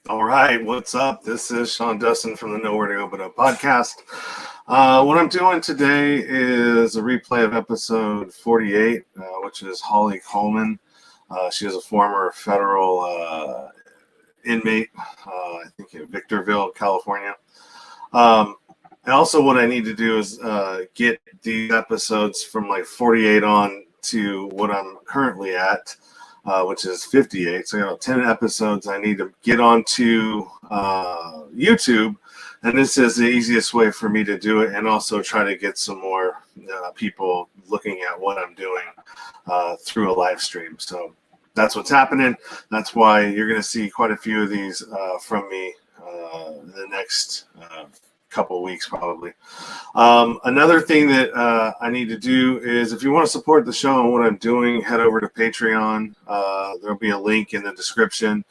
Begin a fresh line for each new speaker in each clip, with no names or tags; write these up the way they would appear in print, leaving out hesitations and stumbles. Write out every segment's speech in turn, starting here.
All right, what's up? This is Sean Dustin from the Nowhere to Go But Up podcast. What I'm doing today is a replay of episode 48, which is Holli Coulman. She is a former federal inmate, I think in Victorville, California. And also what I need to do is get these episodes from like 48 on to what I'm currently at, which is 58. So, 10 episodes I need to get onto YouTube. And this is the easiest way for me to do it, and also try to get some more people looking at what I'm doing through a live stream. So that's what's happening. That's why you're going to see quite a few of these from me in the next couple of weeks probably. Another thing that I need to do is, if you want to support the show and what I'm doing, head over to Patreon. There'll be a link in the description.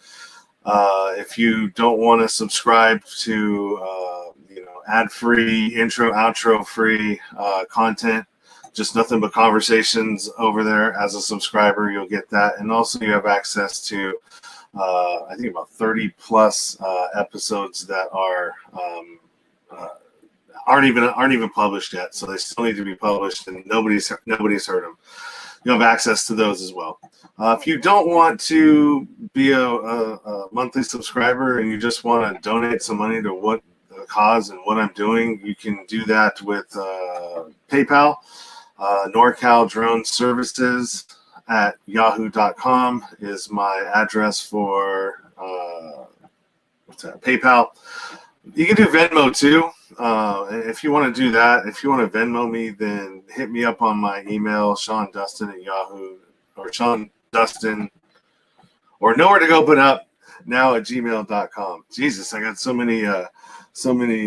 If you don't want to subscribe to ad-free, intro, outro free content, just nothing but conversations over there, as a subscriber, you'll get that. And also you have access to I think about 30 plus episodes that aren't even published yet, so they still need to be published, and nobody's heard them. You have access to those as well. If you don't want to be a monthly subscriber and you just want to donate some money to what the cause and what I'm doing, you can do that with PayPal. NorCal Drone Services at yahoo.com is my address for PayPal. You can do Venmo too. If you want to do that, if you want to Venmo me, then hit me up on my email, SeanDustin at Yahoo, or SeanDustin, or nowhere to go but up now at gmail.com. Jesus, I got so many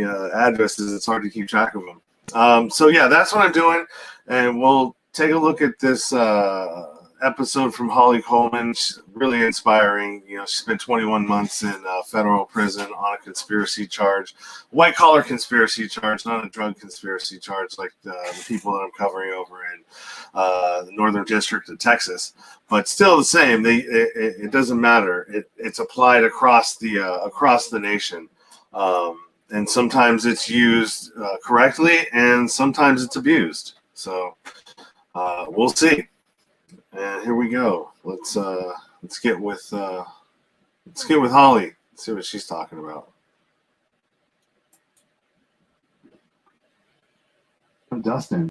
addresses, it's hard to keep track of them. So yeah, that's what I'm doing, and we'll take a look at this episode from Holli Coulman. She's really inspiring. She spent 21 months in federal prison on a conspiracy charge, white collar conspiracy charge, not a drug conspiracy charge like the people that I'm covering over in the Northern District of Texas. But still the same. It doesn't matter. It's applied across the nation. And sometimes it's used correctly, and sometimes it's abused. So we'll see. And here we go. Let's get with Holli. Let's see what she's talking about. Dustin.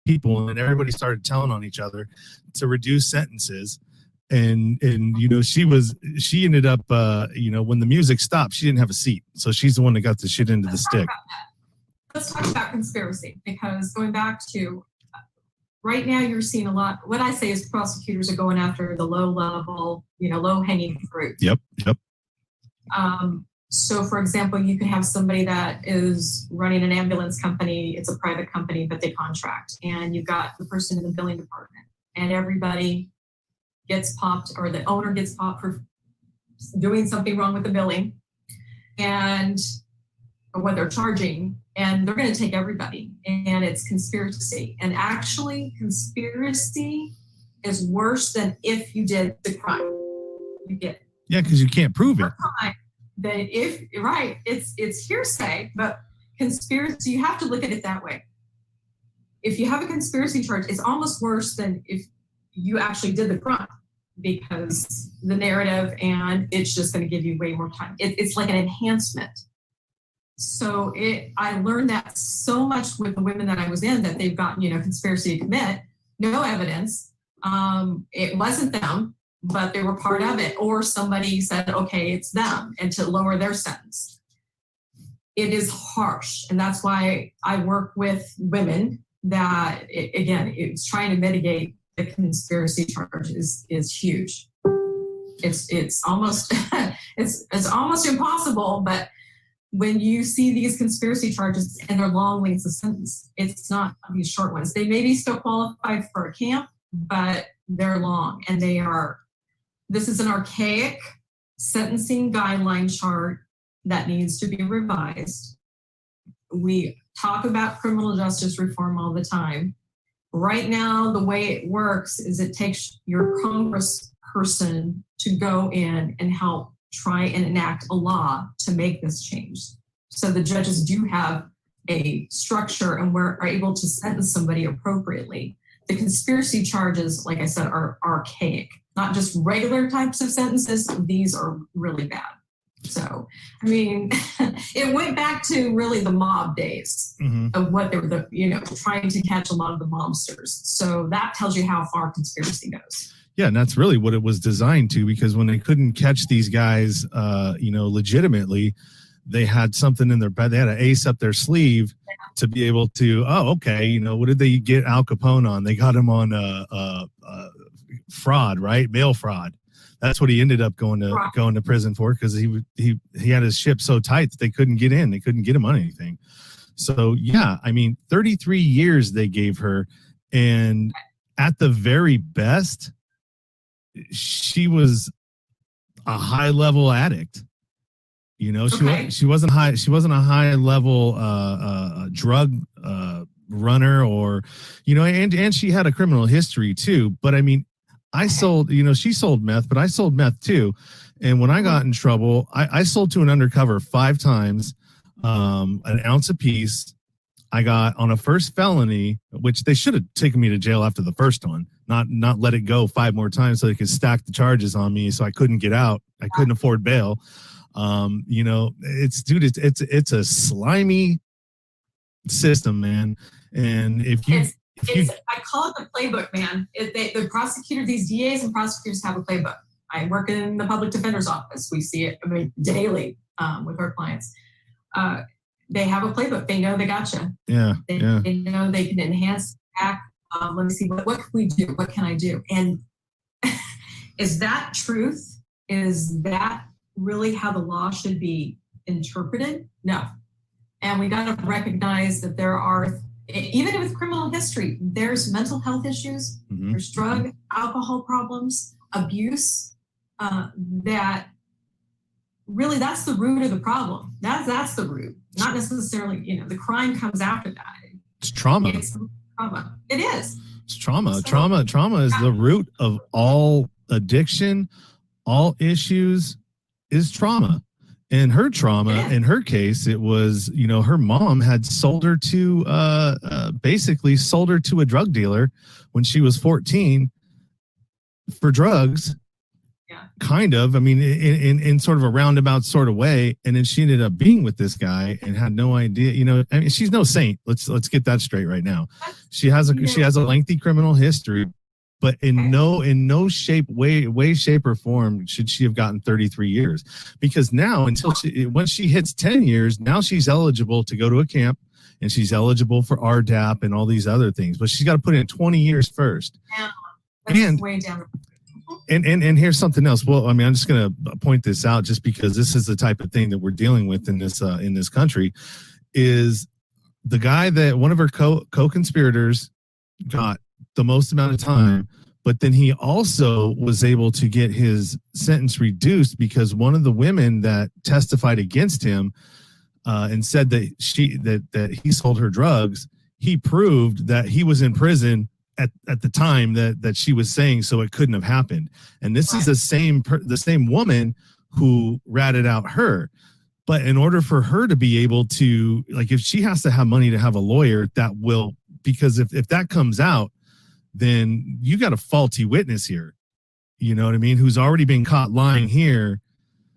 people, and everybody started telling on each other to reduce sentences. And she ended up when the music stopped, she didn't have a seat, so she's the one that got the shit into the stick.
Let's talk about conspiracy, because going back to right now, you're seeing a lot. What I say is prosecutors are going after the low level, low hanging fruit.
Yep.
So, for example, you can have somebody that is running an ambulance company. It's a private company, but they contract, and you've got the person in the billing department, and everybody gets popped, or the owner gets popped for doing something wrong with the billing and what they're charging, and they're going to take everybody, and it's conspiracy. And actually, conspiracy is worse than if you did the crime. You get
because you can't prove it.
Then it's hearsay, but conspiracy, you have to look at it that way. If you have a conspiracy charge, it's almost worse than if you actually did the crime, because the narrative, and it's just going to give you way more time. It's like an enhancement. So I learned that so much with the women that I was in, that they've gotten, conspiracy to commit, no evidence. It wasn't them, but they were part of it. Or somebody said, okay, it's them, and to lower their sentence. It is harsh. And that's why I work with women that, it's trying to mitigate the conspiracy charge is huge. It's almost it's almost impossible. But when you see these conspiracy charges and they're long lengths of sentence, it's not these short ones. They may be still qualified for a camp, but they're long, and this is an archaic sentencing guideline chart that needs to be revised. We talk about criminal justice reform all the time. Right now, the way it works is it takes your congressperson to go in and help try and enact a law to make this change. So the judges do have a structure and are able to sentence somebody appropriately. The conspiracy charges, like I said, are archaic, not just regular types of sentences. These are really bad. So, it went back to really the mob days of what they were, trying to catch a lot of the mobsters. So that tells you how far conspiracy goes.
Yeah, and that's really what it was designed to, because when they couldn't catch these guys, legitimately, they had something in their bed. They had an ace up their sleeve to be able to, what did they get Al Capone on? They got him on fraud, right? Mail fraud. That's what he ended up going to prison for, because he had his ship so tight that they couldn't get in. They couldn't get him on anything. So, 33 years they gave her. And at the very best, she was a high level addict. She wasn't a high level drug runner, or and she had a criminal history too. But I sold, she sold meth, but I sold meth too. And when I got in trouble, I sold to an undercover 5 times, an ounce apiece. I got on a first felony, which they should have taken me to jail after the first one, not let it go 5 more times so they could stack the charges on me so I couldn't get out. I couldn't afford bail. It's a slimy system, man. And
I call it the playbook, man. The prosecutor, these DAs and prosecutors have a playbook. I work in the public defender's office. We see it daily with our clients. They have a playbook. They know they gotcha. They know they can enhance back. Let me see, what can we do? What can I do? And is that truth? Is that really how the law should be interpreted? No. And we got to recognize that there are, even with criminal history, there's mental health issues, there's drug, alcohol problems, abuse, that really, that's the root of the problem. That's the root, not necessarily, the crime comes after that.
It's trauma.
It's trauma. It is.
It's trauma. Trauma is the root of all addiction, all issues is trauma. And her trauma, in her case, it was, her mom had sold her to, basically sold her to a drug dealer when she was 14 for drugs. kind of. I mean, in sort of a roundabout sort of way, and then she ended up being with this guy and had no idea. You know, I mean, she's no saint. Let's get that straight right now. She has a lengthy criminal history, but in no shape, way, shape, or form should she have gotten 33 years. Because now, once she hits 10 years, now she's eligible to go to a camp, and she's eligible for RDAP and all these other things. But she's got to put in 20 years first.
Yeah,
and
way down.
And here's something else. Well, I mean, I'm just going to point this out just because this is the type of thing that we're dealing with in this country. Is the guy that one of her co-conspirators got the most amount of time, but then he also was able to get his sentence reduced because one of the women that testified against him and said that he sold her drugs, he proved that he was in prison at the time that she was saying, so it couldn't have happened. And this is the same woman who ratted out her. But in order for her to be able to, like, if she has to have money to have a lawyer, that will, because if that comes out, then you got a faulty witness here, you know what I mean, who's already been caught lying here.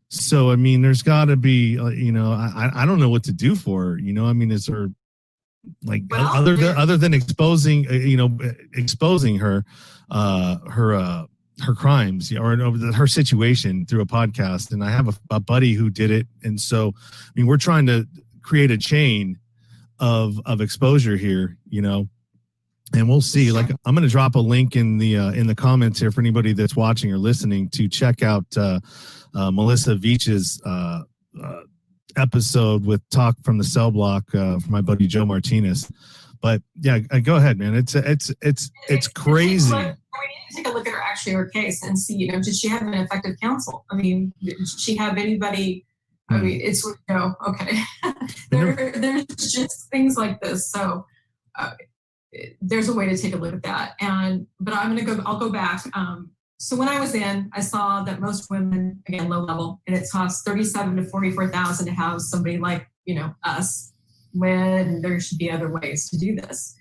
So, I mean, there's got to be, you know, I don't know what to do for her, you know, I mean, is there, like, other than exposing, exposing her crimes or her situation through a podcast. And I have a buddy who did it. And so, I mean, we're trying to create a chain of exposure here, you know, and we'll see. Like, I'm going to drop a link in the comments here for anybody that's watching or listening to check out Melissa Veach's episode with Talk from the Cell Block from my buddy Joe Martinez. But yeah, go ahead, man. It's crazy.
We need to take a look at her case and see, you know, did she have an effective counsel? I mean, did she have anybody? I mean, it's, you know, okay. There's just things like this. So there's a way to take a look at that. But I'll go back. So when I was in, I saw that most women, again, low level, and it costs $37,000 to $44,000 to house somebody like, you know, us, when there should be other ways to do this.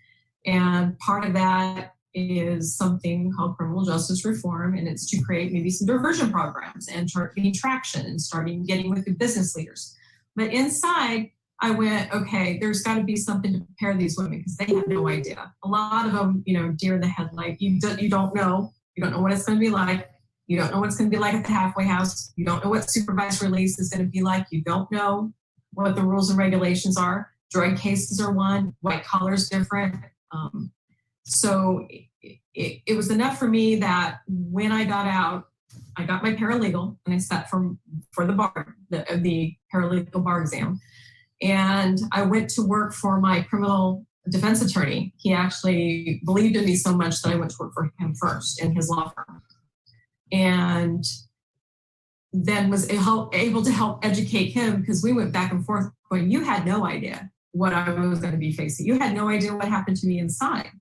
And part of that is something called criminal justice reform, and it's to create maybe some diversion programs and start getting traction and starting getting with the business leaders. But inside, I went, okay, there's got to be something to prepare these women because they have no idea. A lot of them, you know, deer in the headlight. You don't know. You don't know what it's going to be like. You don't know what it's going to be like at the halfway house. You don't know what supervised release is going to be like. You don't know what the rules and regulations are. Drug cases are one. White collar is different. So it was enough for me that when I got out, I got my paralegal and I sat for the bar, the paralegal bar exam. And I went to work for my criminal defense attorney. He actually believed in me so much that I went to work for him first in his law firm. And then was able to help educate him because we went back and forth going, you had no idea what I was going to be facing. You had no idea what happened to me inside.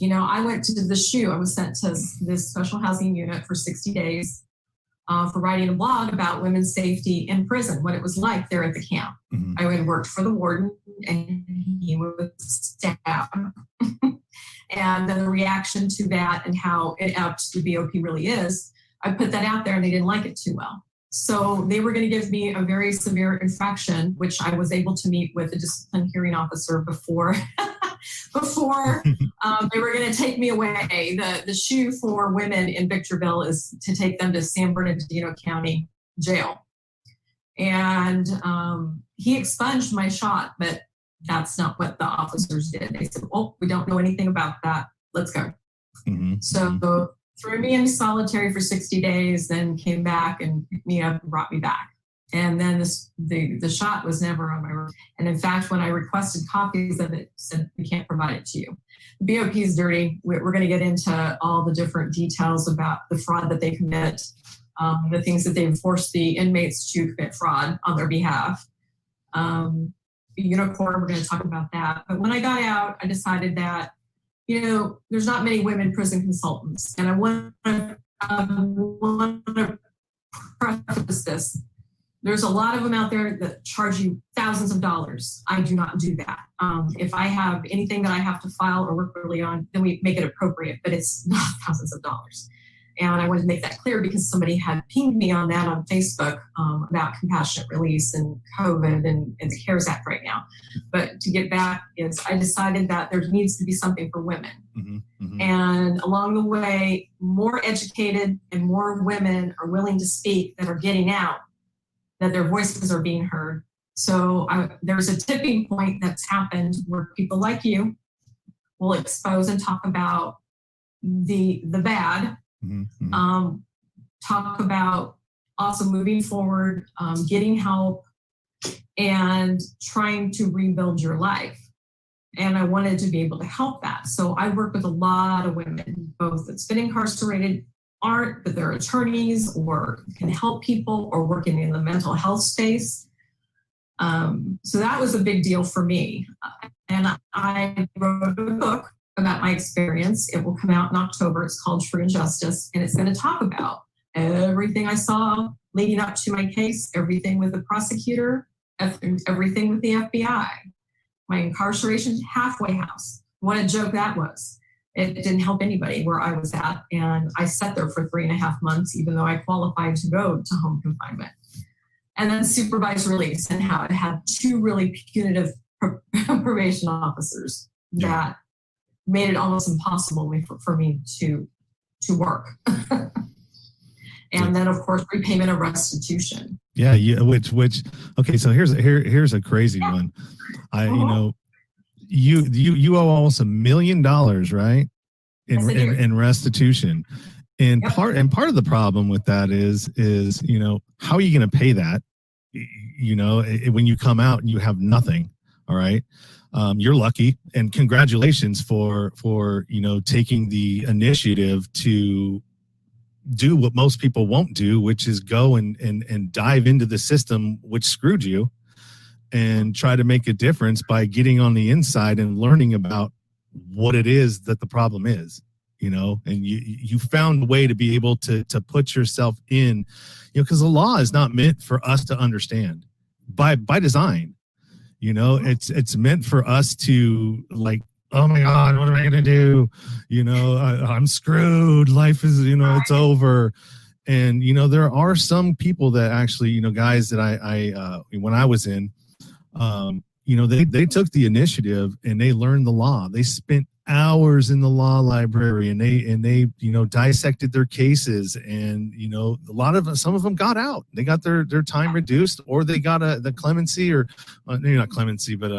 You know, I went to the SHU. I was sent to this special housing unit for 60 days for writing a blog about women's safety in prison, what it was like there at the camp. Mm-hmm. I had worked for the warden and he was stabbed. And then the reaction to that and how inept the BOP really is, I put that out there and they didn't like it too well. So they were going to give me a very severe infraction, which I was able to meet with a discipline hearing officer before they were going to take me away. The SHU for women in Victorville is to take them to San Bernardino County Jail. And he expunged my shot, but that's not what the officers did. They said, well, we don't know anything about that. Let's go. Mm-hmm. So threw me in solitary for 60 days, then came back and picked me up and brought me back. And then the shot was never on my room. And in fact, when I requested copies of it, said, we can't provide it to you. The BOP is dirty. We're going to get into all the different details about the fraud that they commit, the things that they force the inmates to commit fraud on their behalf. Unicorn, we're going to talk about that. But when I got out, I decided that, you know, there's not many women prison consultants. And I want to preface this. There's a lot of them out there that charge you thousands of dollars. I do not do that. If I have anything that I have to file or work early on, then we make it appropriate, but it's not thousands of dollars. And I wanted to make that clear because somebody had pinged me on that on Facebook about compassionate release and COVID and the CARES Act right now. But to get back is I decided that there needs to be something for women. And along the way, more educated and more women are willing to speak that are getting out, that their voices are being heard. So there's a tipping point that's happened where people like you will expose and talk about the bad, talk about also moving forward, getting help, and trying to rebuild your life. And I wanted to be able to help that. So I work with a lot of women, both that's been incarcerated, aren't, but they're attorneys or can help people or working in the mental health space. So that was a big deal for me. And I wrote a book about my experience. It will come out in October. It's called True Injustice, and it's going to talk about everything I saw leading up to my case, everything with the prosecutor, everything with the FBI, my incarceration halfway house. What a joke that was. It didn't help anybody where I was at, and I sat there for 3.5 months, even though I qualified to go to home confinement. And then supervised release, and how it had 2 really punitive probation officers that made it almost impossible for me to work. And then, of course, repayment of restitution.
Yeah, which okay, so here's a crazy one. You owe almost $1 million, right? In restitution. And part of the problem with that is how are you going to pay that? When you come out and you have nothing. All right. You're lucky, and congratulations for taking the initiative to do what most people won't do, which is go and dive into the system which screwed you and try to make a difference by getting on the inside and learning about what it is that the problem is, and you found a way to be able to put yourself in, because the law is not meant for us to understand by design. It's meant for us to, like, oh my God, what am I going to do? I'm screwed. Life is, it's over. And, there are some people that actually, guys that I when I was in, they took the initiative and they learned the law. They spent hours in the law library, and they dissected their cases, and some of them got out. They got their time reduced, or they got the clemency, or maybe not clemency, but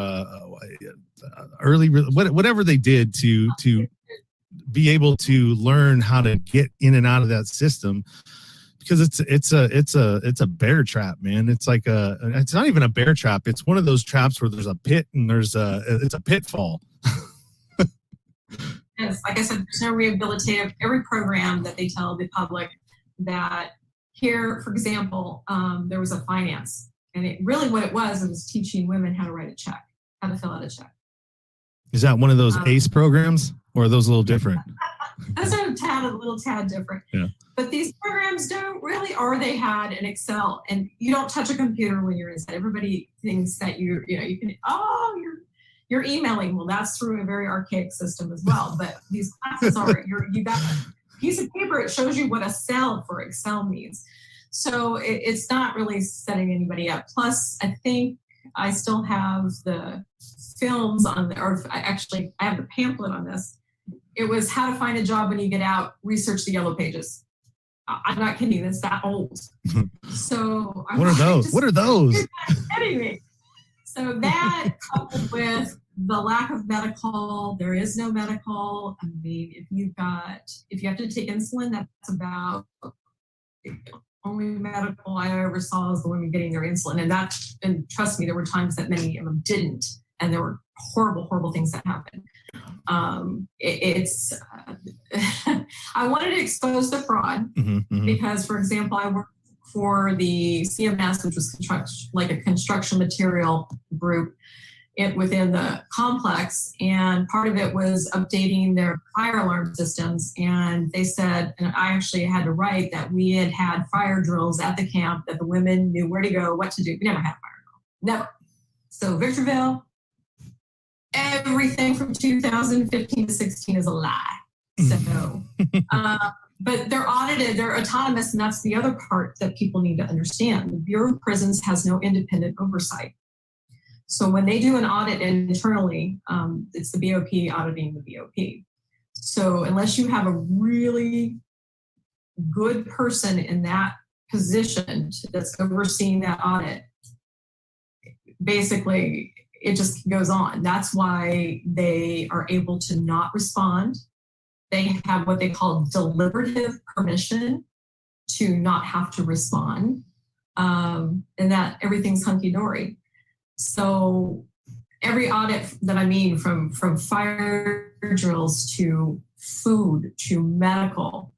early, whatever they did to be able to learn how to get in and out of that system. Because it's a bear trap, man. It's like it's not even a bear trap. It's one of those traps where there's a pit and it's a pitfall.
Yes, like I said, there's no rehabilitative. Every program that they tell the public that here, for example, there was a finance, and what it was teaching women how to write a check, how to fill out a check.
Is that one of those ACE programs, or are those a little different?
Those are a little tad different. Yeah. But these programs don't really, or they had an Excel, and you don't touch a computer when you're inside. Everybody thinks that you can, you're emailing. Well, that's through a very archaic system as well. But these classes you got a piece of paper. It shows you what a cell for Excel means. So it's not really setting anybody up. Plus, I think I still have the films on I have the pamphlet on this. It was how to find a job when you get out, research the yellow pages. I'm not kidding. It's that old. So
what are those?
You're not kidding me. So that coupled with the lack of medical, there is no medical. I mean, if you have to take insulin, that's about only medical I ever saw is the women getting their insulin. And trust me, there were times that many of them didn't. And there were horrible, horrible things that happened. I wanted to expose the fraud because, for example, I worked for the CMS, which was like a construction material group within the complex. And part of it was updating their fire alarm systems. And they said, and I actually had to write that we had fire drills at the camp, that the women knew where to go, what to do. We never had a fire drill. Never. So Victorville, everything from 2015 to 16 is a lie. So but they're audited, they're autonomous, and that's the other part that people need to understand. The Bureau of Prisons has no independent oversight. So when they do an audit internally, it's the BOP auditing the BOP. So unless you have a really good person in that position that's overseeing that audit, basically it just goes on. That's why they are able to not respond. They have what they call deliberative permission to not have to respond, and that everything's hunky-dory. So every audit that I mean, from fire drills to food to medical,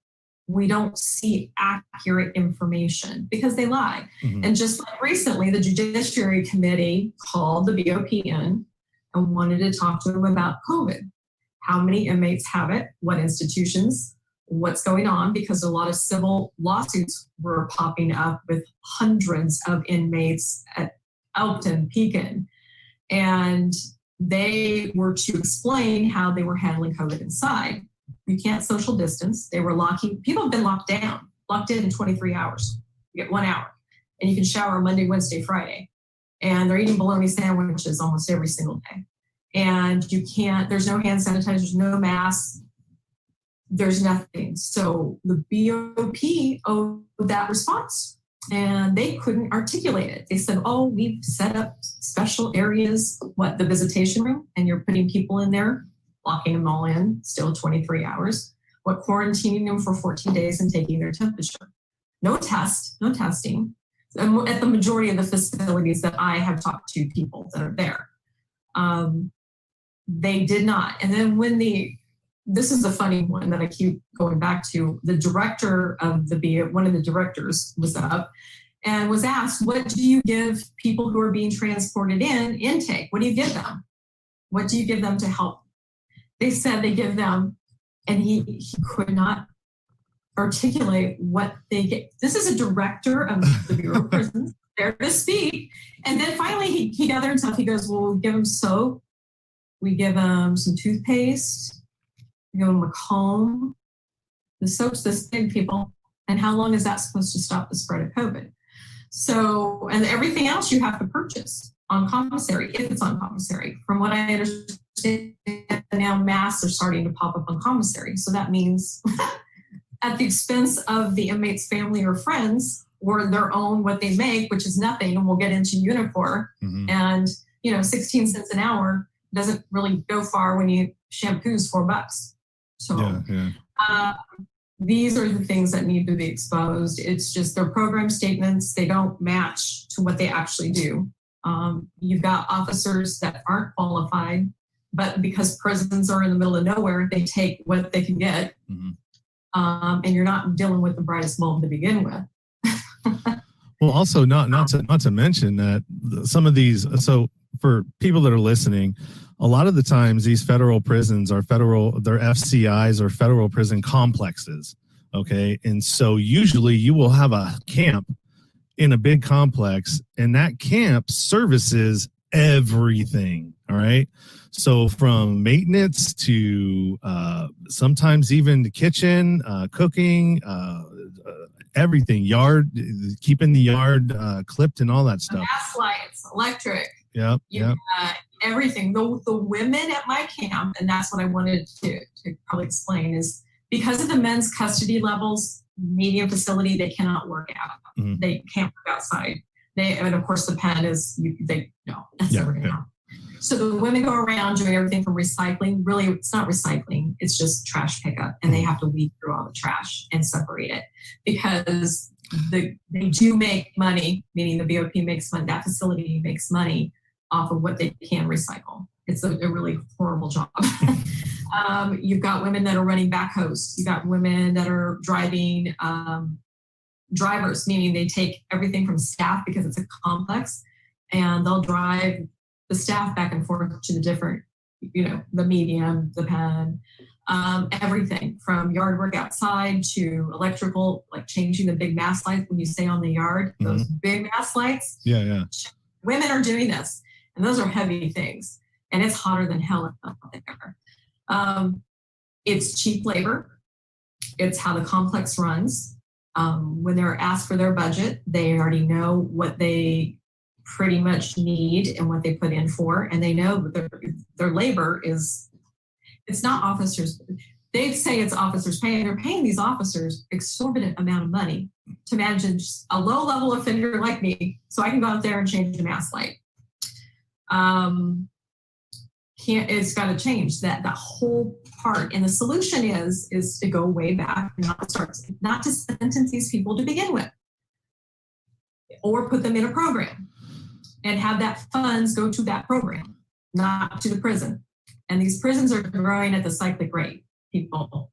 we don't see accurate information because they lie. Mm-hmm. And just like recently, the Judiciary Committee called the BOP in and wanted to talk to them about COVID. How many inmates have it? What institutions? What's going on? Because a lot of civil lawsuits were popping up with hundreds of inmates at Elkton, Pekin. And they were to explain how they were handling COVID inside. You can't social distance. They were people have been locked in 23 hours. You get 1 hour. And you can shower Monday, Wednesday, Friday. And they're eating bologna sandwiches almost every single day. And there's no hand sanitizer, there's no masks, there's nothing. So the BOP owed that response, and they couldn't articulate it. They said, oh, we've set up special areas, the visitation room, and you're putting people in there, locking them all in, still 23 hours, quarantining them for 14 days and taking their temperature. No testing. At the majority of the facilities that I have talked to people that are there. They did not. And then this is a funny one that I keep going back to, the director of one of the directors was up and was asked, what do you give people who are being transported intake? What do you give them? What do you give them to help? They said they give them, and he could not articulate what they get. This is a director of the Bureau of Prisons, there to speak. And then finally he gathered himself. He goes, well, we give them soap. We give them some toothpaste. We give them a comb. The soap's this big, people. And how long is that supposed to stop the spread of COVID? So, and everything else you have to purchase on commissary, if it's on commissary. From what I understand, now masks are starting to pop up on commissary. So that means at the expense of the inmate's family or friends, or their own what they make, which is nothing, and we'll get into Unicor. Mm-hmm. And 16 cents an hour doesn't really go far when you shampoo's $4. So these are the things that need to be exposed. It's just their program statements, they don't match to what they actually do. You've got officers that aren't qualified, but because prisons are in the middle of nowhere, they take what they can get. Mm-hmm. And you're not dealing with the brightest bulb to begin with.
Well, also not to mention that some of these, so for people that are listening, a lot of the times these federal prisons are they're FCIs or federal prison complexes. Okay. And so usually you will have a camp in a big complex, and that camp services everything. All right. So from maintenance to sometimes even the kitchen, cooking, everything, keeping the yard clipped and all that stuff.
Gas lights, electric.
Yep.
Everything. The women at my camp, and that's what I wanted to probably explain, is because of the men's custody levels, medium facility, they cannot work out. Mm-hmm. They can't work outside. And of course the pen is, that's never going to happen. So the women go around doing everything from recycling. Really, it's not recycling. It's just trash pickup. And they have to weed through all the trash and separate it because they do make money, meaning the BOP makes money. That facility makes money off of what they can recycle. It's a really horrible job. You've got women that are running backhoes. You've got women that are driving drivers, meaning they take everything from staff because it's a complex, and they'll drive the staff back and forth to the different, the medium, the pen, everything from yard work outside to electrical, like changing the big mast lights when you stay on the yard, mm-hmm. those big mast lights.
Yeah.
Women are doing this, and those are heavy things, and it's hotter than hell out there. It's cheap labor. It's how the complex runs. When they're asked for their budget, they already know what they pretty much need and what they put in for, and they know that their labor is, it's not officers. They say it's officers pay, and they're paying these officers exorbitant amount of money to manage a low-level offender like me, so I can go out there and change a mask light. It's got to change that whole part, and the solution is to go way back, not to sentence these people to begin with, or put them in a program and have that funds go to that program, not to the prison. And these prisons are growing at the cyclic rate. People,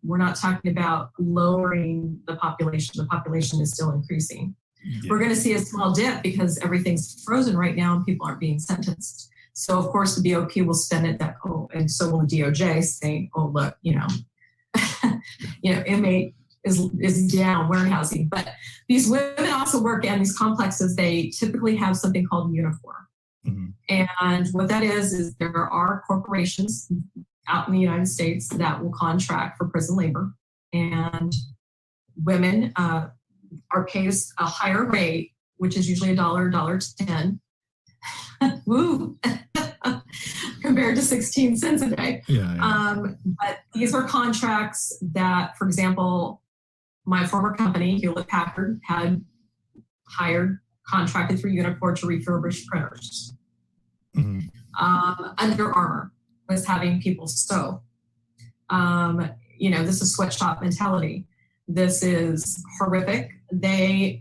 we're not talking about lowering the population. The population is still increasing. Yeah. We're going to see a small dip because everything's frozen right now and people aren't being sentenced. So of course the BOP will spend it that, and so will the DOJ saying, oh, look, inmate is down, warehousing. But these women also work in these complexes. They typically have something called uniform. Mm-hmm. And what that is there are corporations out in the United States that will contract for prison labor, and women are paid a higher rate, which is usually $1.10. Woo! Compared to 16 cents a day. Yeah. But these are contracts that, for example, my former company, Hewlett Packard, had contracted for Unicorn to refurbish printers. Mm-hmm. Under Armour was having people sew. This is sweatshop mentality. This is horrific. The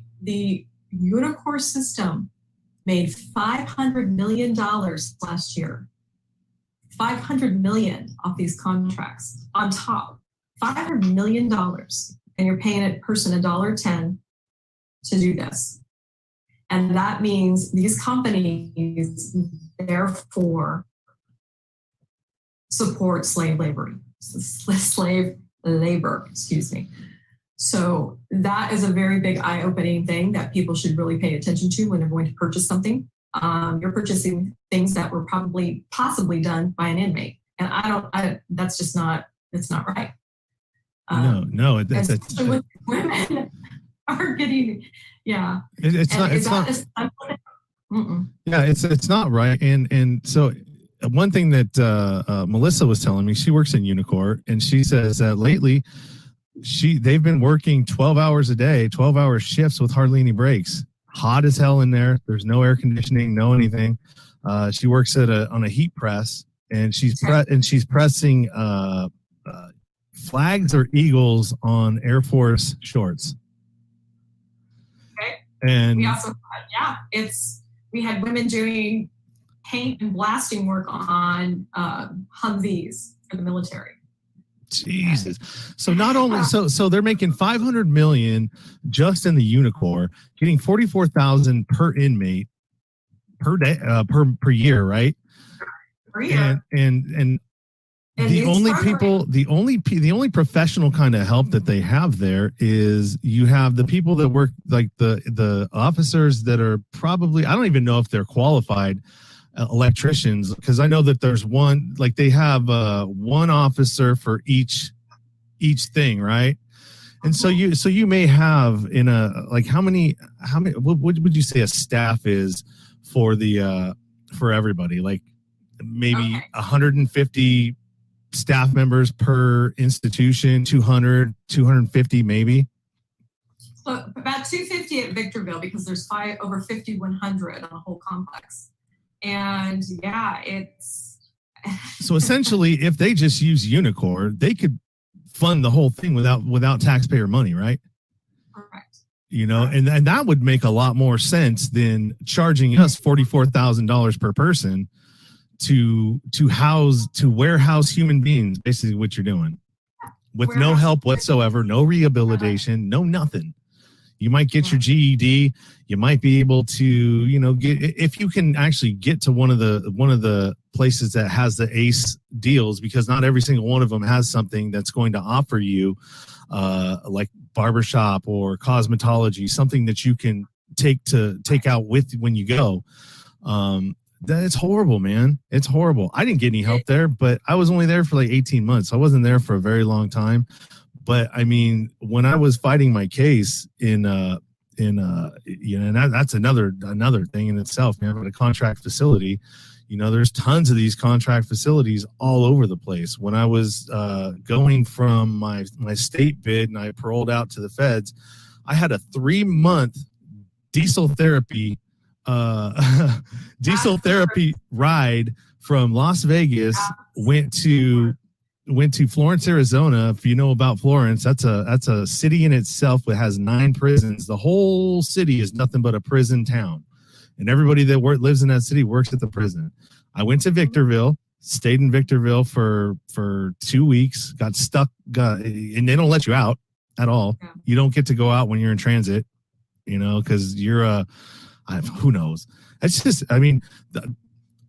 Unicorn system made $500 million last year. $500 million off these contracts on top. $500 million. And you're paying a person $1.10 to do this. And that means these companies, therefore, support slave labor. So that is a very big eye-opening thing that people should really pay attention to when they're going to purchase something. You're purchasing things that were possibly done by an inmate. And that's just not, it's not right.
No,
especially with women are getting, yeah.
It's not right. And so one thing that Melissa was telling me, she works in Unicorn, and she says that lately they've been working 12 hours a day, 12-hour shifts with hardly any breaks. Hot as hell in there. There's no air conditioning, no anything. She works on a heat press, and she's pressing flags or eagles on Air Force shorts.
Okay.
And
we also we had women doing paint and blasting work on Humvees for the military.
Jesus. So not only so they're making $500 million just in the Unicorn, getting $44,000 per inmate per day per year, right?
Per year.
And the only professional kind of help that they have there is you have the people that work, like the officers that are probably, I don't even know if they're qualified electricians, because I know that there's one, like they have one officer for each thing, right? And so you may have in a, like how many what would you say a staff is for for everybody, like maybe 150 staff members per institution, 250 maybe?
So about 250 at Victorville, because there's over 5,100 on the whole complex. And yeah, it's
so essentially if they just use Unicorn, they could fund the whole thing without taxpayer money, right?
Correct.
And that would make a lot more sense than charging us $44,000 per person to warehouse human beings, basically what you're doing, with no help whatsoever, no rehabilitation, no nothing. You might get your GED. You might be able to, get, if you can actually get to one of the places that has the ACE deals, because not every single one of them has something that's going to offer you, like barbershop or cosmetology, something that you can take out with when you go. It's horrible, man. It's horrible. I didn't get any help there, but I was only there for like 18 months. I wasn't there for a very long time. But I mean, when I was fighting my case in you know, and that's another thing in itself, man. But a contract facility, you know, there's tons of these contract facilities all over the place. When I was going from my state bid and I paroled out to the feds, I had a 3-month diesel therapy ride from Las Vegas, went to Florence, Arizona. If you know about Florence, that's a city in itself that has 9 prisons. The whole city is nothing but a prison town, and everybody that lives in that city works at the prison. I went to Victorville, stayed in Victorville for 2 weeks, got stuck, and they don't let you out at all. You don't get to go out when you're in transit, you know, because you're who knows. It's just, I mean, a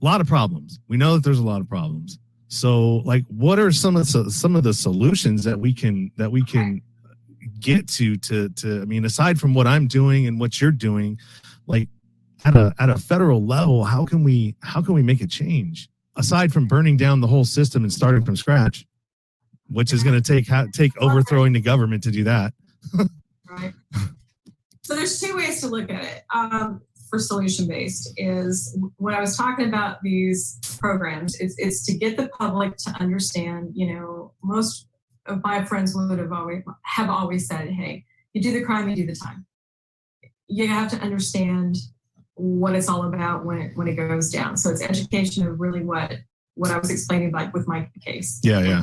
lot of problems. We know that there's a lot of problems. So, like, what are some of the solutions that we can get to? I mean, aside from what I'm doing and what you're doing, like at a federal level, how can we make a change aside from burning down the whole system and starting from scratch, which is going to take overthrowing the government to do that.
Right. So there's 2 ways to look at it. For solution-based is when I was talking about these programs, it's to get the public to understand, you know, most of my friends would have always said, hey, you do the crime, you do the time. You have to understand what it's all about when it goes down. So it's education of really what I was explaining, like with my case.
Yeah.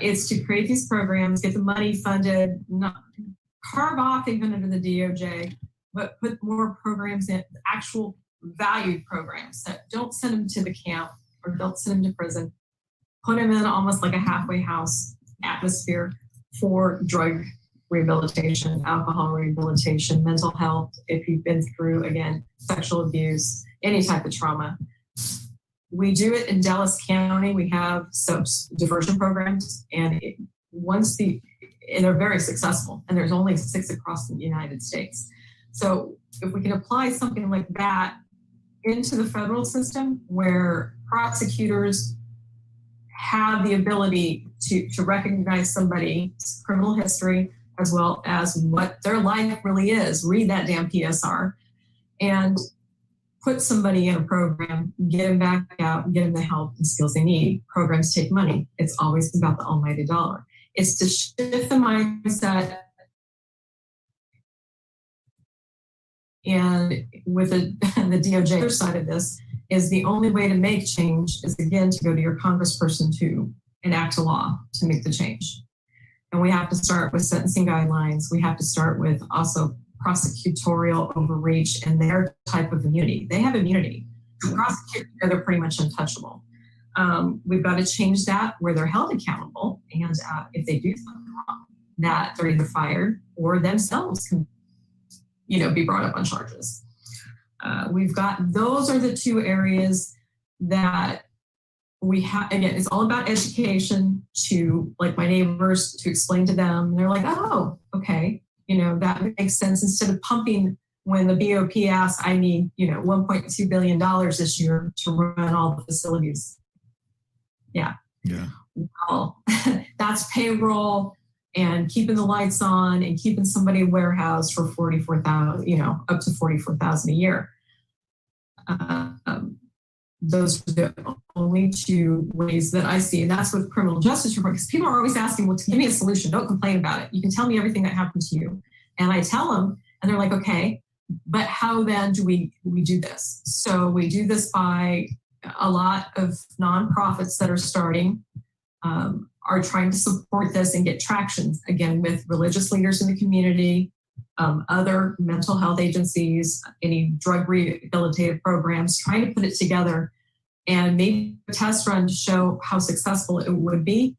It's to create these programs, get the money funded, not carve off even under the DOJ, but put more programs in, actual valued programs that don't send them to the camp or don't send them to prison. Put them in almost like a halfway house atmosphere for drug rehabilitation, alcohol rehabilitation, mental health, if you've been through, again, sexual abuse, any type of trauma. We do it in Dallas County. We have diversion programs, and they're very successful, and there's only 6 across the United States. So if we can apply something like that into the federal system where prosecutors have the ability to recognize somebody's criminal history as well as what their life really is, read that damn PSR, and put somebody in a program, get them back out, get them the help and skills they need. Programs take money. It's always about the almighty dollar. It's to shift the mindset. And with the DOJ side of this is the only way to make change is, again, to go to your congressperson to enact a law to make the change. And we have to start with sentencing guidelines. We have to start with also prosecutorial overreach and their type of immunity. They have immunity. Prosecutors, they're pretty much untouchable. We've got to change that where they're held accountable. And if they do something wrong, that they're either fired or themselves can, be brought up on charges. Those are the 2 areas that we have. Again, it's all about education to, like, my neighbors, to explain to them. They're like, oh, okay. That makes sense. Instead of pumping when the BOP asks, I need, $1.2 billion this year to run all the facilities. Yeah. Well, that's payroll and keeping the lights on and keeping somebody warehoused for $44,000, up to $44,000 a year. Those are the only 2 ways that I see. And that's with criminal justice reform, because people are always asking, well, give me a solution. Don't complain about it. You can tell me everything that happened to you. And I tell them, and they're like, okay, but how then do we do this? So we do this by a lot of nonprofits that are starting, are trying to support this and get traction, again, with religious leaders in the community, other mental health agencies, any drug rehabilitative programs, trying to put it together and maybe a test run to show how successful it would be.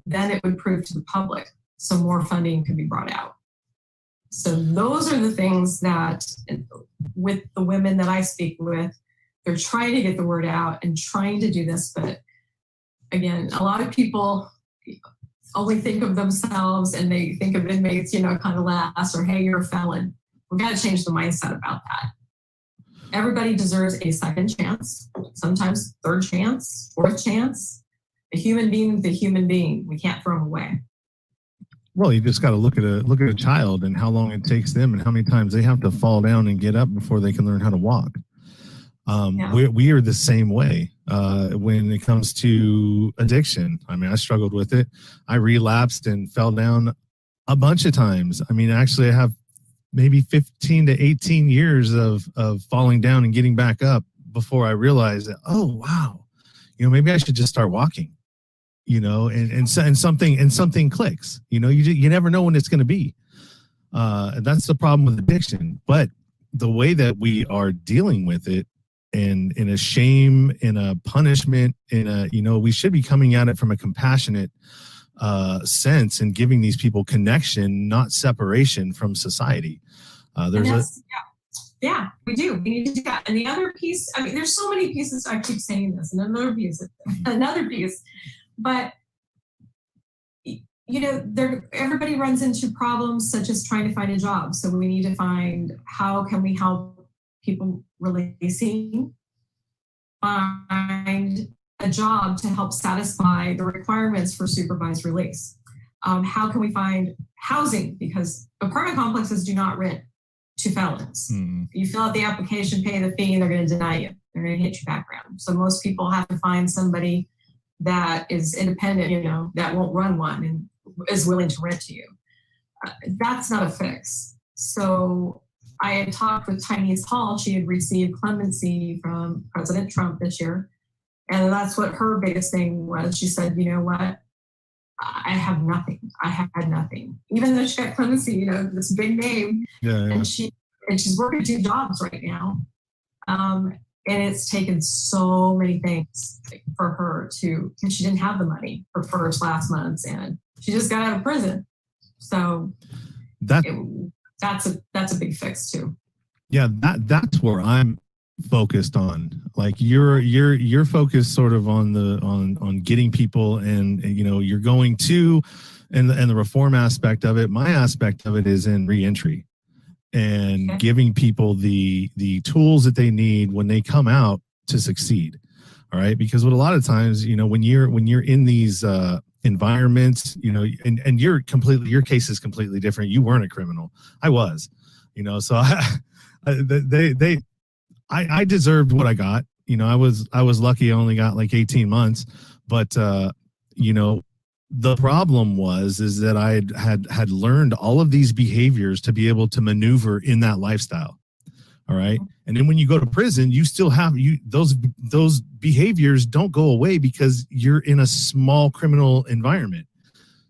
Then it would prove to the public, so more funding could be brought out. So those are the things that, with the women that I speak with, they're trying to get the word out and trying to do this. But again, a lot of people only think of themselves and they think of inmates, kind of last, or, hey, you're a felon. We've got to change the mindset about that. Everybody deserves a second chance, sometimes third chance, fourth chance. A human being is a human being. We can't throw them away.
Well, you just got to look at a child and how long it takes them and how many times they have to fall down and get up before they can learn how to walk. We are the same way when it comes to addiction. I mean, I struggled with it. I relapsed and fell down a bunch of times. I mean, actually, I have maybe 15 to 18 years of falling down and getting back up before I realized that, oh, wow, maybe I should just start walking, and something clicks. You never know when it's going to be. And that's the problem with addiction. But the way that we are dealing with it, and in a shame, in a punishment, we should be coming at it from a compassionate sense and giving these people connection, not separation from society.
Yeah, we do. We need to do that. And the other piece, I mean, there's so many pieces. I keep saying this, and another piece, but everybody runs into problems such as trying to find a job. So we need to find how can we help people releasing, find a job to help satisfy the requirements for supervised release. How can we find housing? Because apartment complexes do not rent to felons.
Mm-hmm.
You fill out the application, pay the fee, and they're going to deny you. They're going to hit your background. So most people have to find somebody that is independent, that won't run one and is willing to rent to you. That's not a fix. So I had talked with Tynese Hall. She had received clemency from President Trump this year. And that's what her biggest thing was. She said, you know what? I have nothing. I had nothing. Even though she got clemency, this big name.
Yeah.
And she's working 2 jobs right now. And it's taken so many things for her because she didn't have the money for first last months, and she just got out of prison. So that's a big fix too.
Yeah, that's where I'm focused on. Like you're focused sort of on getting people, and you're going to, and the reform aspect of it. My aspect of it is in reentry and giving people the tools that they need when they come out to succeed. All right, because what a lot of times, when you're in these environments, and your case is completely different. You weren't a criminal. I was, so I deserved what I got. I was lucky. I only got like 18 months, but the problem is that I had learned all of these behaviors to be able to maneuver in that lifestyle. All right. And then when you go to prison, you still have those behaviors don't go away because you're in a small criminal environment.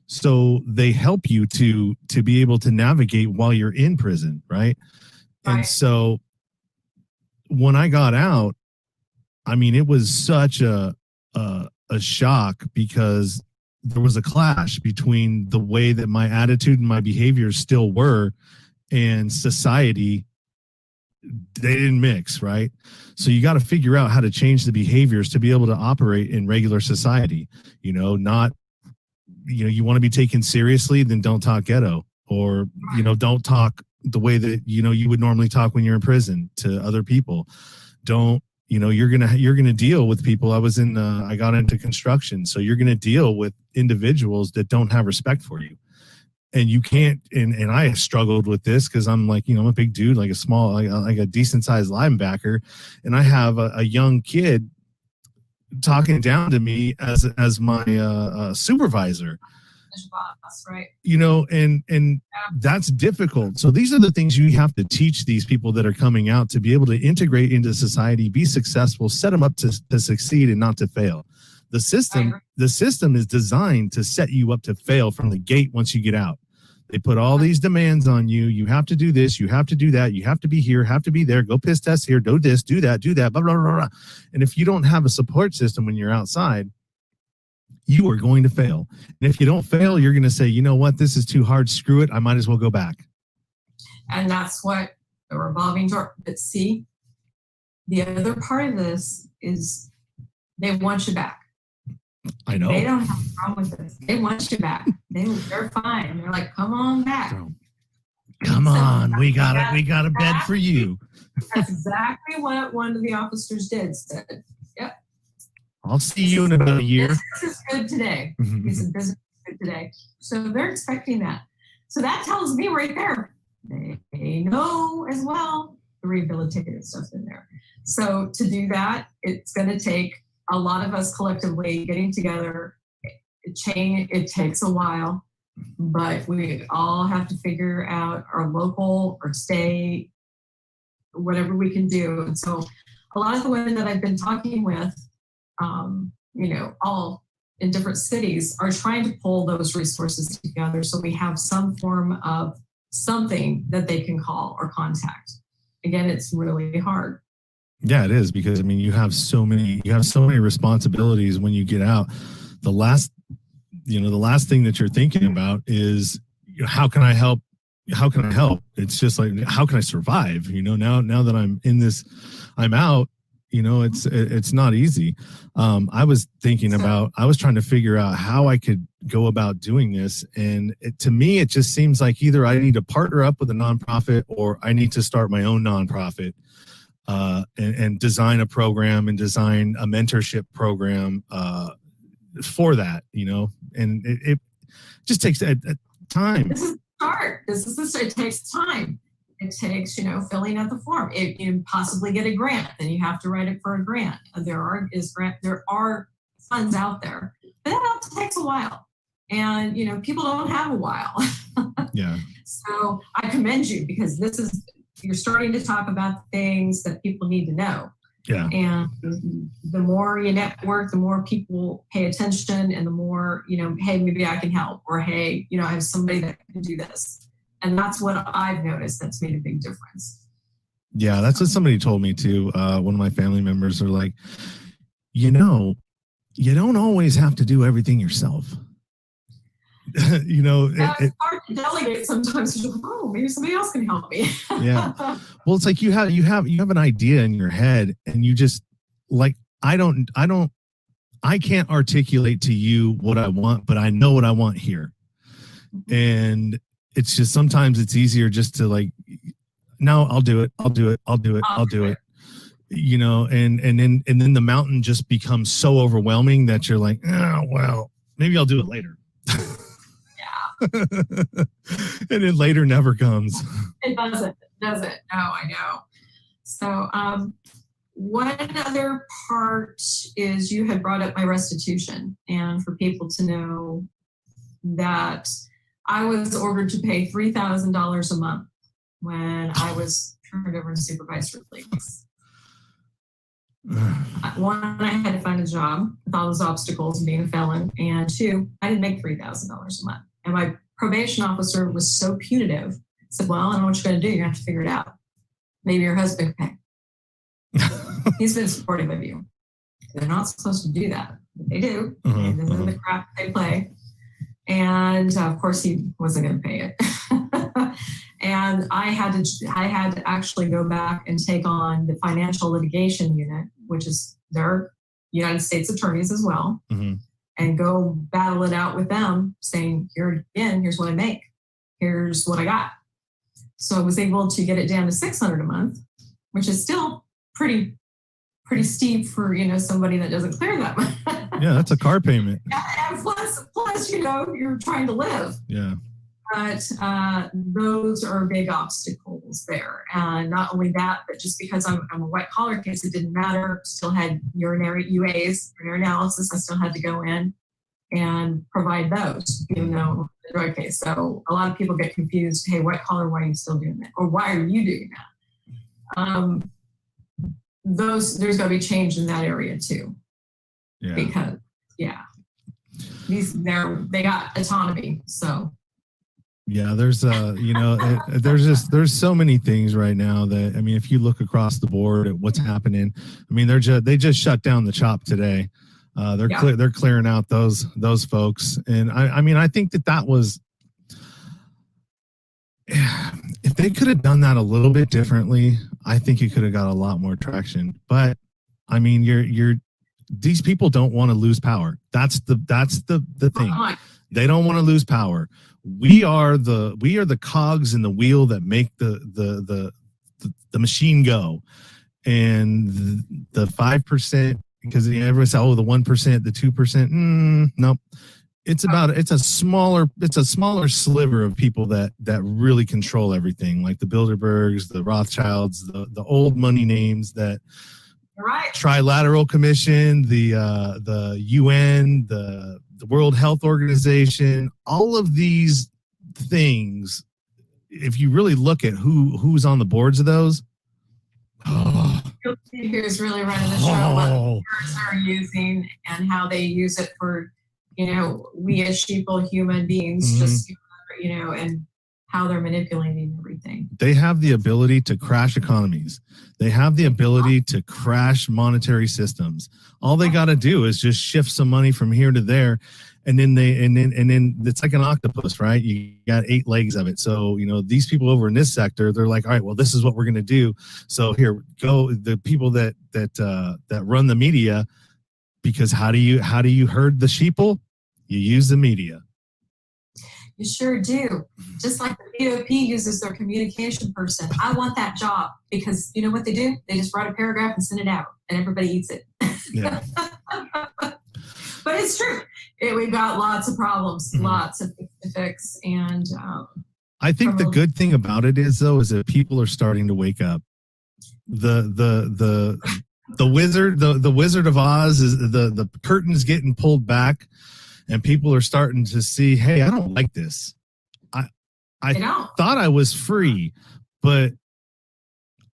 So they help you to be able to navigate while you're in prison. Right. And so when I got out, I mean, it was such a shock because there was a clash between the way that my attitude and my behaviors still were and society. They didn't mix, right? So you got to figure out how to change the behaviors to be able to operate in regular society. You want to be taken seriously, then don't talk ghetto, or don't talk the way that you would normally talk when you're in prison to other people. Don't you're gonna deal with people. I got into construction, so you're gonna deal with individuals that don't have respect for you. And you can't, and I struggled with this because I'm like, I'm a big dude, like a decent sized linebacker. And I have a young kid talking down to me as my supervisor,
right?
And that's difficult. So these are the things you have to teach these people that are coming out to be able to integrate into society, be successful, set them up to succeed and not to fail. The system is designed to set you up to fail from the gate once you get out. They put all these demands on you. You have to do this. You have to do that. You have to be here, have to be there. Go piss test here. Do this, do that, blah, blah, blah, blah. And if you don't have a support system when you're outside, you are going to fail. And if you don't fail, you're going to say, you know what? This is too hard. Screw it. I might as well go back.
And that's what the revolving door. But see, the other part of this is they want you back.
I know.
They don't have a problem with this. They want you back. They're fine. They're like, come on back.
Come on, we got a bed for you.
That's exactly what one of the officers did. Said, "Yep,
I'll see you in about a year.
Business is good today." He said, "Business is good today. So they're expecting that. So that tells me right there, they know as well the rehabilitative stuff in there. So to do that, it's going to take a lot of us collectively getting together. It takes a while, but we all have to figure out our local or state, whatever we can do. And so a lot of the women that I've been talking with, all in different cities, are trying to pull those resources together so we have some form of something that they can call or contact. Again, it's really hard.
Yeah, it is, because I mean, you have so many responsibilities when you get out. The last thing that you're thinking about is, how can I help? How can I help? It's just like, how can I survive? Now that I'm in this, I'm out. It's not easy. I was trying to figure out how I could go about doing this. And to me, it just seems like either I need to partner up with a nonprofit or I need to start my own nonprofit, and design a program and design a mentorship program, for that, and it just takes time.
This is the start. It takes time. It takes, filling out the form. You possibly get a grant, then you have to write it for a grant. There are funds out there, but that also takes a while. And, people don't have a while.
Yeah.
So I commend you, because you're starting to talk about things that people need to know.
Yeah.
And the more you network, the more people pay attention, and the more, hey, maybe I can help, or hey, I have somebody that can do this. And that's what I've noticed that's made a big difference.
Yeah, that's what somebody told me too. One of my family members are like, you don't always have to do everything yourself.
It's hard to delegate sometimes. Oh, maybe somebody else can help me.
Yeah. Well, it's like you have an idea in your head, and you just, like, I can't articulate to you what I want, but I know what I want here. And it's just, sometimes it's easier just to, like, no, I'll do it. And then the mountain just becomes so overwhelming that you're like, oh, well, maybe I'll do it later. And then later never comes.
It doesn't. No, I know. So one other part is, you had brought up my restitution, and for people to know that I was ordered to pay $3,000 a month when I was turned over to supervised release. One, I had to find a job with all those obstacles and being a felon, and two, I didn't make $3,000 a month. And my probation officer was so punitive. Said, well, I don't know what you're going to do. You're going to have to figure it out. Maybe your husband can pay. He's been supportive of you. They're not supposed to do that, but they do. And this is the crap they play. And of course, he wasn't going to pay it. And I had to actually go back and take on the financial litigation unit, which is their United States attorneys as well, and go battle it out with them, saying, here's what I make. Here's what I got. So I was able to get it down to $600 a month, which is still pretty steep for, somebody that doesn't clear that much.
Yeah, that's a car payment.
And plus, you're trying to live.
Yeah.
But those are big obstacles there. And not only that, but just because I'm a white collar case, it didn't matter. Still had urinary UAs, urinary analysis. I still had to go in and provide those, even though the drug case. So a lot of people get confused. Hey, white collar, why are you still doing that? Or why are you doing that? There's got to be change in that area too.
Yeah.
Because they got autonomy. So.
Yeah, there's there's so many things right now that, I mean, if you look across the board at what's happening, I mean, they just shut down the CHOP today. They're clearing out those folks, and I think that was, if they could have done that a little bit differently, I think you could have got a lot more traction. But I mean, these people don't want to lose power. That's the thing. They don't want to lose power. We are the cogs in the wheel that make the machine go. And the 5%, because everyone says, oh, the 1%, the 2%, nope. it's a smaller sliver of people that really control everything, like the Bilderbergs, the Rothschilds, the old money names that
Right.
Trilateral Commission, the UN, the World Health Organization, all of these things, if you really look at who's on the boards of those,
who's really running the show, what words they're using, and how they use it for, we as sheeple human beings, just, and how they're manipulating everything.
They have the ability to crash economies. They have the ability to crash monetary systems. All they got to do is just shift some money from here to there. And then it's like an octopus, right? You got 8 legs of it. So, these people over in this sector, they're like, all right, well, this is what we're going to do. So here go the people that run the media, because how do you herd the sheeple? You use the media.
You sure do. Just like the BOP uses their communication person. I want that job, because you know what they do? They just write a paragraph and send it out, and everybody eats it.
Yeah.
But it's true. We've got lots of problems, lots of things to fix. And
I think the good thing about it is that people are starting to wake up. The Wizard of Oz is the curtain's getting pulled back. And people are starting to see, hey, I don't like this. I thought I was free, but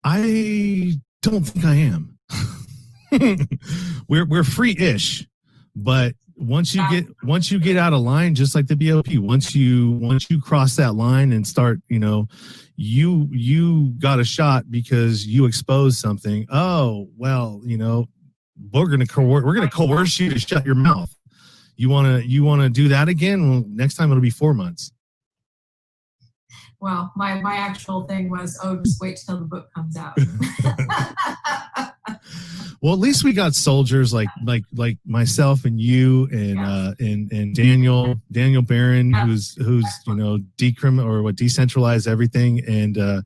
I don't think I am. We're free-ish, but once you get out of line, just like the BOP, once you cross that line and start, you got a shot because you exposed something. Oh, well, we're gonna coerce you to shut your mouth. You want to do that again? Well, next time it'll be 4 months.
Well, my actual thing was, just wait till the book comes out.
Well, at least we got soldiers like myself and you and Daniel Barron, who's decentralized everything, and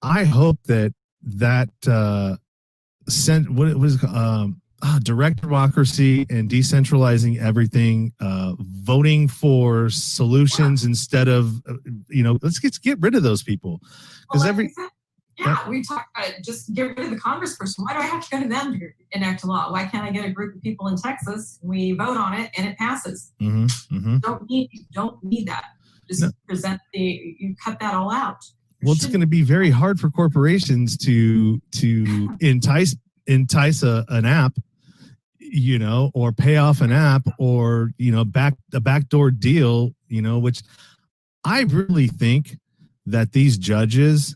I hope that direct democracy and decentralizing everything, voting for solutions instead of, let's get rid of those people. Because
we talked about it. Just get rid of the congressperson. Why do I have to go to them to enact a law? Why can't I get a group of people in Texas? We vote on it and it passes. Don't need that. Just you cut that all out.
Well, it's going to be very hard for corporations to entice an app, or pay off an app, or a backdoor deal, which I really think that these judges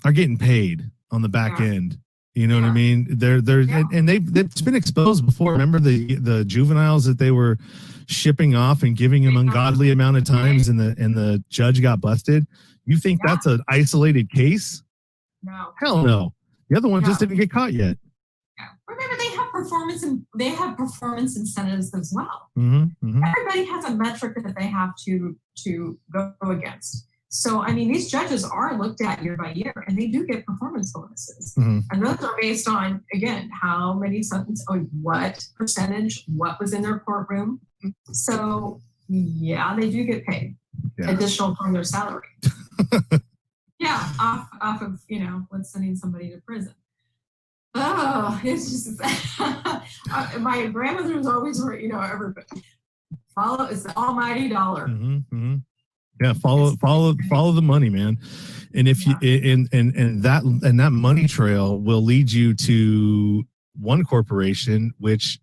are getting paid on the back end. You know what I mean? They're and it's been exposed before. Remember the juveniles that they were shipping off and giving them ungodly amount of times, and the judge got busted. You think that's an isolated case?
No.
Hell no. The other one just didn't get caught yet.
Yeah. Remember, they have performance incentives as well. Everybody has a metric that they have to go against. So, these judges are looked at year by year, and they do get performance bonuses. And those are based on, again, how many sentences, what percentage, what was in their courtroom. So, they do get paid additional from their salary. Off of, what's sending somebody to prison. Oh, it's just, my grandmother was always, everybody, it's the almighty dollar.
Yeah, follow the money, man. And if you and that money trail will lead you to one corporation, which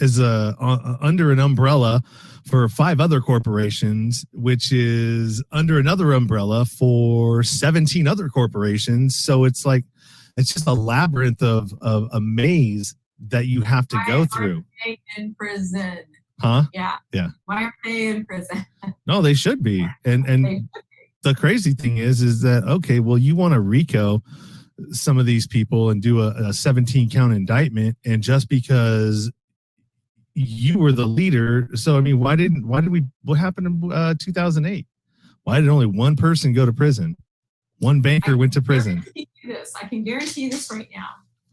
is under an umbrella for 5 other corporations, which is under another umbrella for 17 other corporations. So it's just a labyrinth of a maze that you have to go through.
Why are they in prison?
Huh?
Yeah. Why are they in prison?
No, they should be. And the crazy thing is that, okay, well, you want to RICO some of these people and do a 17 count indictment, and just because you were the leader. So, what happened in 2008? Why did only one person go to prison? One banker went to prison.
I can guarantee this right now.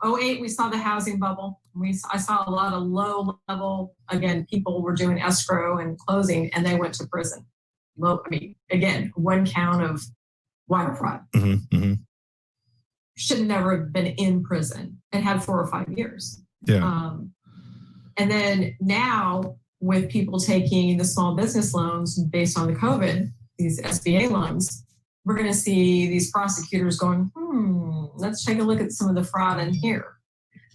08, we saw the housing bubble. I saw a lot of low level, again, people were doing escrow and closing, and they went to prison. Again, one count of wire fraud. Should never have been in prison and had 4 or 5 years.
Yeah.
And then now with people taking the small business loans based on the COVID, these SBA loans, we're going to see these prosecutors going, let's take a look at some of the fraud in here.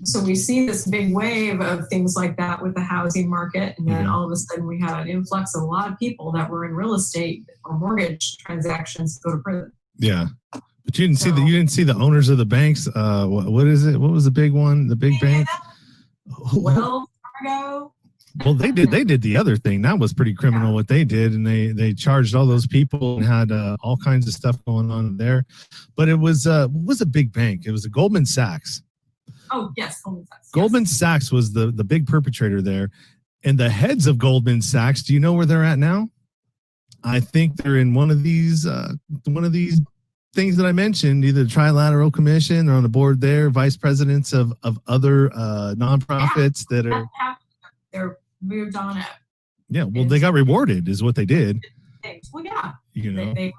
So we see this big wave of things like that with the housing market. And then all of a sudden we had an influx of a lot of people that were in real estate or mortgage transactions go to prison.
Yeah. But you didn't see the owners of the banks. What is it? What was the big one? The big bank?
Wells Fargo.
Well, they did the other thing. That was pretty criminal what they did. And they charged all those people and had all kinds of stuff going on there. But it was a big bank. It was a Goldman Sachs.
Oh, yes. Goldman Sachs.
Goldman Sachs was the big perpetrator there. And the heads of Goldman Sachs, do you know where they're at now? I think they're in one of these things that I mentioned, either the Trilateral Commission or on the board there, vice presidents of other nonprofits that are.
They're moved on up.
Yeah, well, they got rewarded, is what they did.
Well, yeah,
you know.
They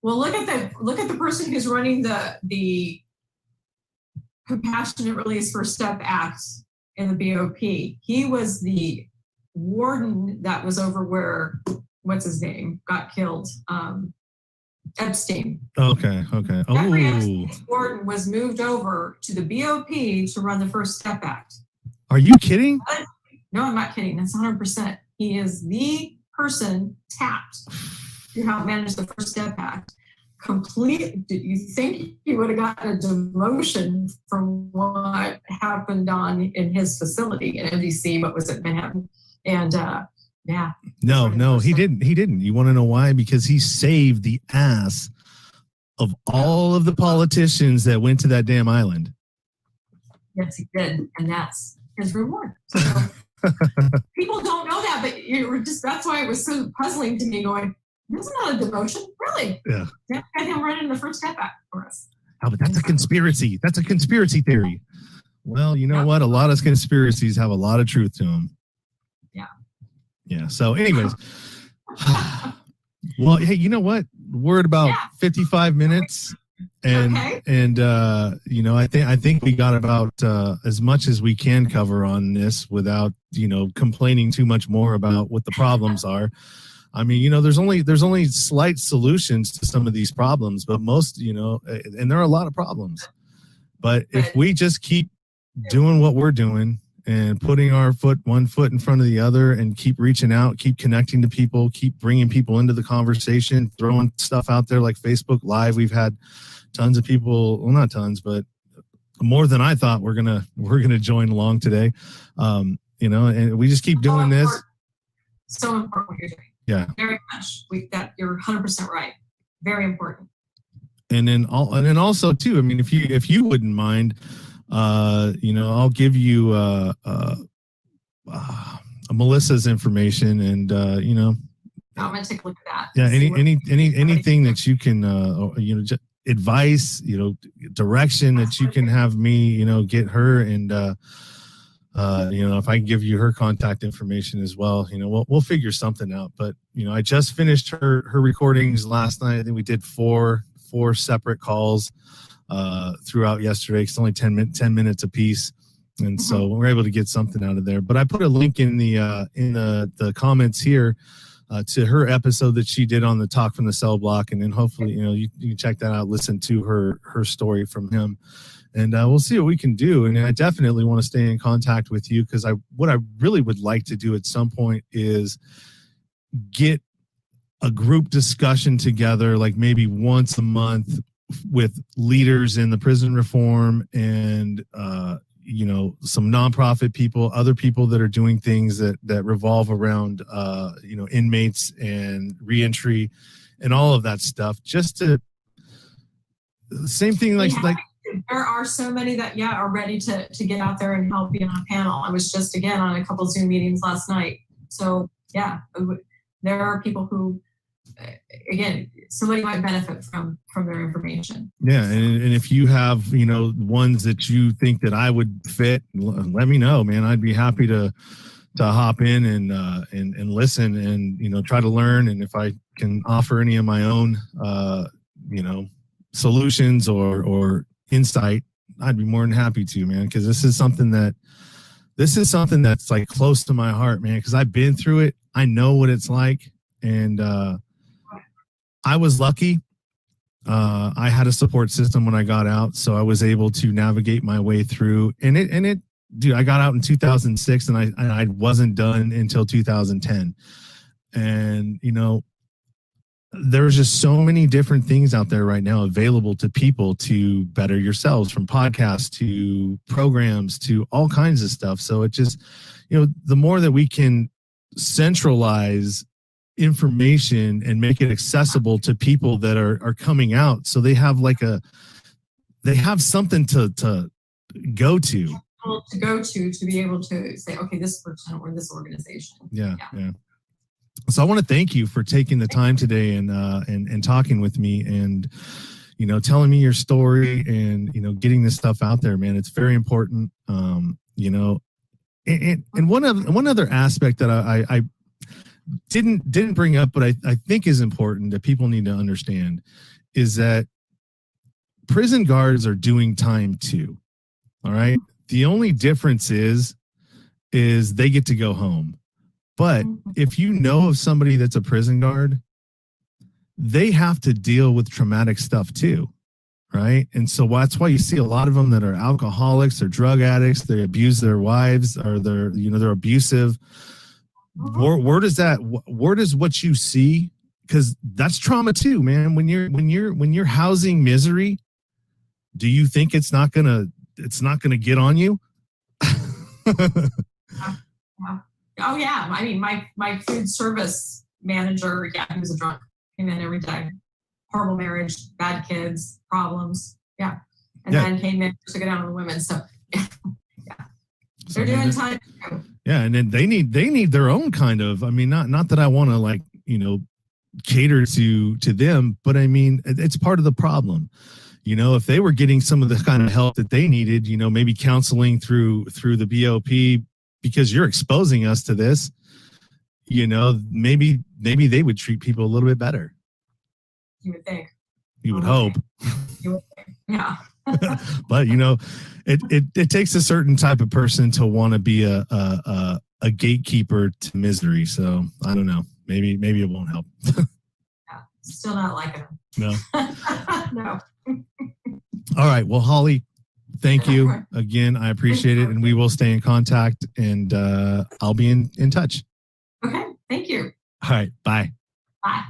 well, look at the person who's running the Compassionate Release First Step Act in the BOP. He was the warden that was over where what's his name got killed. Epstein.
Okay.
Epstein's warden was moved over to the BOP to run the First Step Act.
Are you kidding?
No, I'm not kidding. That's 100%. He is the person tapped to help manage the First Step Act. Did you think he would have gotten a demotion from what happened in his facility in MDC? What was it, Manhattan? And yeah.
No, he didn't. You want to know why? Because he saved the ass of all of the politicians that went to that damn island.
Yes, he did. And that's his reward. So people don't know that, but that's why it was so puzzling to me going, isn't that a demotion? Really?
Yeah.
That got him running the First Step Act for us.
Oh, but that's a conspiracy. That's a conspiracy theory. Well, you know what? A lot of conspiracies have a lot of truth to them. Yeah. So anyways, well, hey, you know what? We're at about 55 minutes and you know, I think we got about as much as we can cover on this without, you know, complaining too much more about what the problems are. I mean, you know, there's only slight solutions to some of these problems, but most, you know, and there are a lot of problems. But if we just keep doing what we're doing, and putting one foot in front of the other and keep reaching out, keep connecting to people, keep bringing people into the conversation, throwing stuff out there like Facebook Live. We've had tons of people, well, not tons, but more than I thought we're going to join along today. You know, and we just keep doing this.
So important what you're doing.
Yeah.
Very much. You're 100% right. Very important.
And then also too, I mean, if you wouldn't mind, you know, I'll give you Melissa's information, and you know,
I'm gonna take a look at that.
Yeah, anything that you can, you know, just advice, you know, direction that you can have me, you know, get her, and you know, if I can give you her contact information as well, you know, we'll figure something out. But you know, I just finished her recordings last night. I think we did four separate calls throughout yesterday. It's only 10 minutes a piece, and so we're able to get something out of there. But I put a link in the comments here to her episode that she did on the Talk from the Cell Block, and then hopefully, you know, you can check that out, listen to her story from him, and we'll see what we can do. And I definitely want to stay in contact with you, because what I really would like to do at some point is get a group discussion together, like maybe once a month, with leaders in the prison reform and you know, some nonprofit people, other people that are doing things that revolve around you know, inmates and reentry and all of that stuff. Just to same thing, like
there are so many that are ready to get out there and help be on a panel. I was just again on a couple Zoom meetings last night. So yeah, there are people who again, somebody might benefit from their information.
Yeah, and if you have, you know, ones that you think that I would fit, let me know, man. I'd be happy to hop in and listen and, you know, try to learn. And if I can offer any of my own, you know, solutions or insight, I'd be more than happy to, man, because this is something that's like close to my heart, man, because I've been through it. I know what it's like. And I was lucky. I had a support system when I got out, so I was able to navigate my way through. And it, dude, I got out in 2006, and I wasn't done until 2010. And you know, there's just so many different things out there right now available to people to better yourselves, from podcasts to programs to all kinds of stuff. So it just, you know, the more that we can centralize information and make it accessible to people that are coming out, so they have something to go to
be able to say, okay, this person or this organization.
Yeah. So I want to thank you for taking the time today and talking with me, and, you know, telling me your story, and, you know, getting this stuff out there, man. It's very important. You know, and one other aspect that I didn't bring up, but I think is important that people need to understand, is that prison guards are doing time too. All right. The only difference is they get to go home. But if you know of somebody that's a prison guard, they have to deal with traumatic stuff too, right? And so that's why you see a lot of them that are alcoholics or drug addicts. They abuse their wives, or they're abusive. Where does what you see? Because that's trauma too, man. When you're housing misery, do you think it's not gonna get on you?
Oh yeah, I mean, my food service manager, he was a drunk. Came in every day, horrible marriage, bad kids, problems, and then came in to go down on the women. So they're doing time.
Yeah, and then they need their own kind of. I mean, not that I want to, like, you know, cater to them, but I mean, it's part of the problem. You know, if they were getting some of the kind of help that they needed, you know, maybe counseling through the BOP, because you're exposing us to this, you know, maybe they would treat people a little bit better.
You would think.
You would hope.
You would think. Yeah.
But, you know, it takes a certain type of person to want to be a gatekeeper to misery. So I don't know. Maybe it won't help.
Yeah. Still not liking them.
No.
No.
All right. Well, Holli, thank you again. I appreciate it, and we will stay in contact, and I'll be in touch.
Okay. Thank you.
All right. Bye.
Bye.